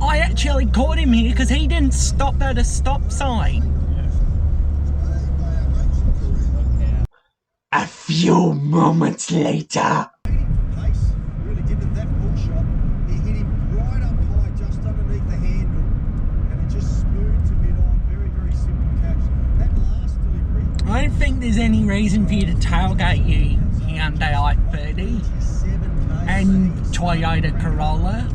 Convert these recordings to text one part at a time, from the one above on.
I actually caught him here because he didn't stop at a stop sign. A few moments later. Really did it, that pull shot. He hit him right up high, just underneath the handle, and it just smooths a bit on. Very, very simple catch. That last delivery. I don't think there's any reason for you to tailgate your Hyundai i30 and Toyota Corolla.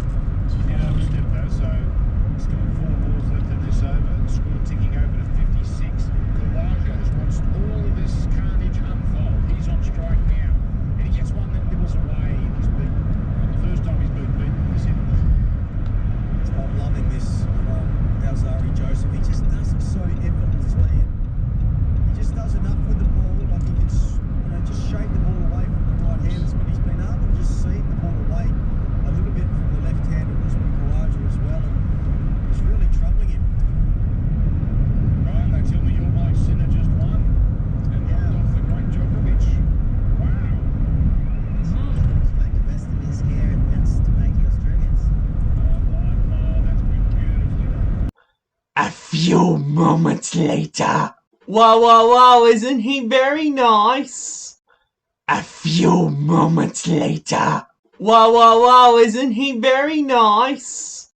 A few moments later. Whoa, isn't he very nice? A few moments later. Whoa, isn't he very nice?